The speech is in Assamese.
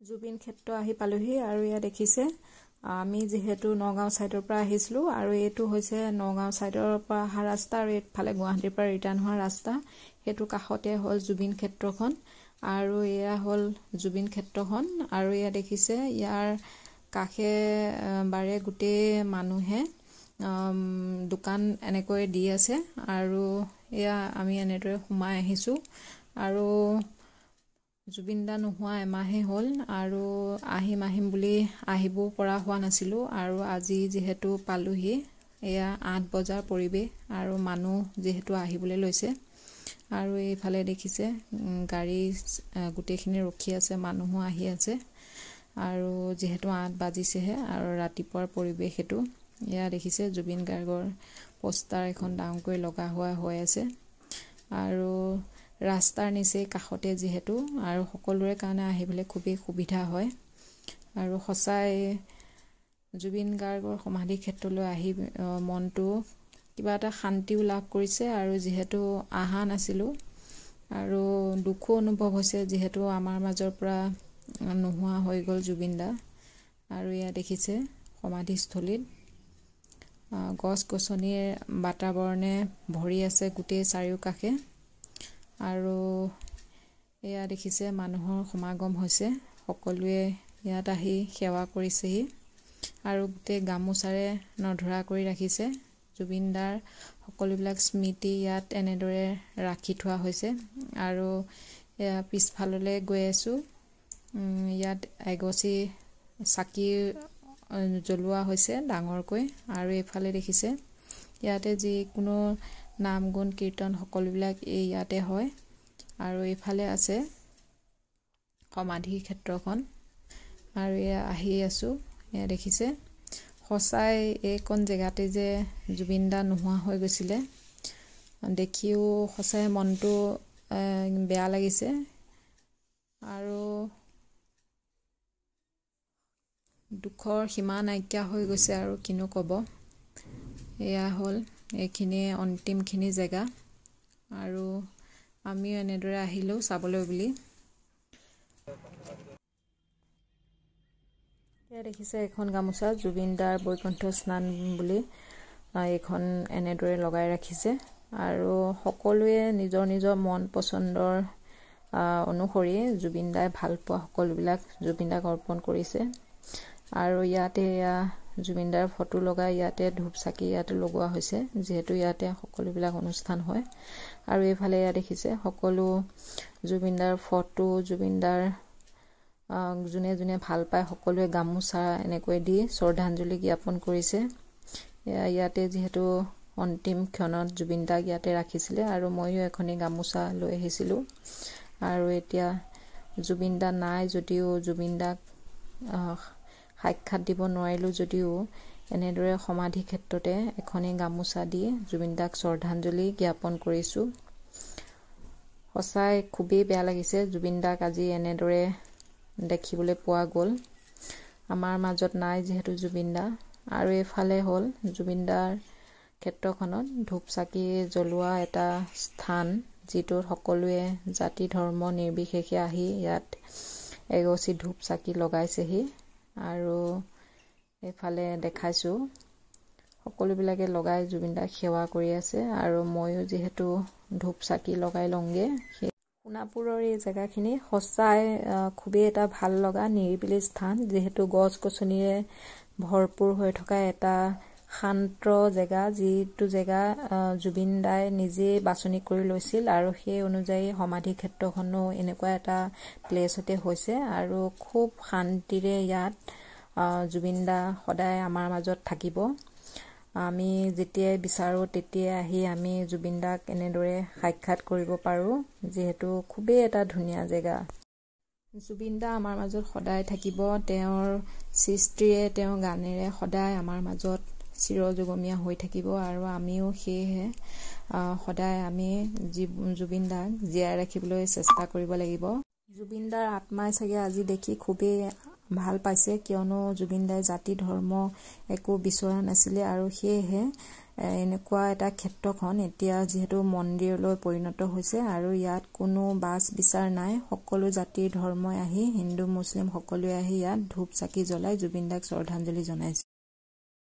জুবিন ক্ষেত্ৰ আহি পালোহি আৰু ইয়া দেখিছে আমি যেহেতু নগাঁও সাইডৰ পৰা আহিছিলো আৰু এটো হৈছে নগাঁও সাইডৰ পৰা অহা ৰাস্তা আৰু এফালে গুৱাহাটীৰ পৰা ৰিটাৰ্ণ হোৱা ৰাস্তা হেতু কাষতে হ'ল জুবিন ক্ষেত্ৰখন আৰু এয়া হ'ল জুবিন ক্ষেত্ৰখন আৰু ইয়া দেখিছে ইয়াৰ কাষে বাৰে গুটে মানুহে দোকান এনেকৈ দি আছে আৰু এয়া আমি এনেদৰে সোমাই আহিছো আৰু জুবিন দা নোহোৱা এমাহে হ'ল আৰু আহিম বুলি আহিব পৰা হোৱা নাছিলো আৰু আজি যেহেতু পালোহি এয়া 8 বজাৰ পৰিৱেশ আৰু মানুহ যেহেতু আহিবলৈ লৈছে আৰু এইফালে দেখিছে গাড়ী গুটেখিনি ৰখি আছে মানুহো আহি আছে আৰু যেহেতু 8 বাজিছেহে আৰু ৰাতিপুৱাৰ পৰিৱেশ হেতু এয়া দেখিছে জুবিন গাৰ্গৰ পোষ্টাৰ এখন ডাঙৰকৈ লগা হোৱা হৈ আছে আৰু ৰাস্তাৰ নিচে কাষতে যেহেতু আৰু সকলোৰে কাৰণে আহিবলৈ খুবেই সুবিধা হয় আৰু সচাই জুবিন গাৰ্গৰ সমাধি ক্ষেত্ৰলৈ আহি মনটো কিবা এটা শান্তিও লাভ কৰিছে আৰু যেহেতু আহা নাছিলো আৰু দুখো অনুভৱ হৈছে যেহেতু আমাৰ মাজৰ পৰা নোহোৱা হৈ গ'ল জুবিন দা আৰু ইয়া দেখিছে সমাধিস্থলীত গছ গছনিৰ বাতাবৰণে ভৰি আছে গোটেই চাৰিওকাষে আৰু এয়া দেখিছে মানুহৰ সমাগম হৈছে সকলোৱে ইয়াত আহি সেৱা কৰিছেহি আৰু গোটেই গামোচাৰে নধৰা কৰি ৰাখিছে জুবিনদাৰ সকলোবিলাক স্মৃতি ইয়াত এনেদৰে ৰাখি থোৱা হৈছে আৰু এয়া পিছফাললৈ গৈ আছো ইয়াত এগছি চাকি জ্বলোৱা হৈছে ডাঙৰকৈ আৰু এইফালে দেখিছে ইয়াতে যি কোনো নাম গুণ কীৰ্তন সকলোবিলাক এই ইয়াতে হয় আৰু এইফালে আছে সমাধি ক্ষেত্ৰখন আৰু এয়া আহি আছো এয়া দেখিছে সচাই এইকন জেগাতে যে জুবিন দা নোহোৱা হৈ গৈছিলে দেখিও সচাই মনটো বেয়া লাগিছে আৰু দুখৰ সীমা নাইকিয়া হৈ গৈছে আৰু কিনো কব এয়া হ'ল এইখিনি অন্তিমখিনি জেগা আৰু আমি এনেদৰে আহিলো চাবলৈ বুলি এয়া দেখিছে এখন গামোচা জুবিনদাৰ বৈকুণ্ঠ স্নান বুলি এখন এনেদৰে লগাই ৰাখিছে আৰু সকলোৱে নিজৰ নিজৰ মন পছন্দৰ অনুসৰি জুবিনদাই ভাল পোৱা সকলোবিলাক জুবিনদাক অৰ্পণ কৰিছে আৰু ইয়াতে জুবিনদাৰ ফটো লগাই ইয়াতে ধূপ চাকি ইয়াতে লগোৱা হৈছে যেহেতু ইয়াতে সকলোবিলাক অনুষ্ঠান হয় আৰু এইফালে দেখিছে সকলো জুবিনদাৰ ফটো জুবিনদাৰ জুনে জুনে ভাল পায় সকলোৱে গামোচা এনেকৈ দি শ্ৰদ্ধাঞ্জলি জ্ঞাপন কৰিছে ইয়াতে যেহেতু অন্তিম ক্ষণত জুবিনদাক ইয়াতে ৰাখিছিলে আৰু মইও এখনি গামোচা লৈ আহিছিলো আৰু এতিয়া জুবিনদা নাই যদিও জুবিনদাক সাক্ষাৎ দিব নোৱাৰিলো যদিও এনেদৰে সমাধি ক্ষেত্ৰতে এখনি গামোচা দি জুবিনদাক শ্ৰদ্ধাঞ্জলি জ্ঞাপন কৰিছো সচাই খুবেই বেয়া লাগিছে জুবিনদাক আজি এনেদৰে দেখিবলৈ পোৱা গ'ল আমাৰ মাজত নাই যেহেতু জুবিনদা আৰু এফালে হ'ল জুবিনদাৰ ক্ষেত্ৰখনত ধূপ চাকি জ্বলোৱা এটা স্থান যিটো সকলোৱে জাতি ধৰ্ম নিৰ্বিশেষে আহি ইয়াত এগছি ধূপ চাকি লগাইছেহি আৰু এফালে দেখাইছো সকলোবিলাকে লগাই জুবিনদাক সেৱা কৰি আছে আৰু মইও যেহেতু ধূপ চাকি লগাই লংগে সোণাপুৰৰ এই জেগাখিনি সচাই খুবেই এটা ভাল লগা নিৰিবিলি স্থান যেহেতু গছ গছনিৰে ভৰপুৰ হৈ থকা এটা শান্ত জেগা যিটো জেগা জুবিনদাই নিজে বাছনি কৰি লৈছিল আৰু সেই অনুযায়ী সমাধি ক্ষেত্ৰখনো এনেকুৱা এটা প্লেছতে হৈছে আৰু খুব শান্তিৰে ইয়াত জুবিনদা সদায় আমাৰ মাজত থাকিব আমি যেতিয়াই বিচাৰো তেতিয়াই আহি আমি জুবিনদাক এনেদৰে সাক্ষাৎ কৰিব পাৰো যেহেতু খুবেই এটা ধুনীয়া জেগা জুবিনদা আমাৰ মাজত সদায় থাকিব তেওঁৰ সৃষ্টিৰে তেওঁৰ গানেৰে সদায় আমাৰ মাজত চিৰযুগমীয়া হৈ থাকিব আৰু আমিও সেয়েহে সদায় আমি জুবিনদাক জীয়াই ৰাখিবলৈ চেষ্টা কৰিব লাগিব জুবিনদাৰ আত্মাই চাগে আজি দেখি খুবেই ভাল পাইছে, কিয়নো জুবিন দাই জাতি ধৰ্ম একো বিচৰা নাছিলে আৰু সেয়েহে এনেকুৱা এটা ক্ষেত্ৰখন এতিয়া যিহেতু মন্দিৰলৈ পৰিণত হৈছে আৰু ইয়াত কোনো বাছ বিচাৰ নাই, সকলো জাতিৰ ধৰ্মই আহি, হিন্দু মুছলিম সকলোৱে আহি ইয়াত ধূপ চাকি জ্বলাই জুবিন দাক শ্ৰদ্ধাঞ্জলি জনাইছে।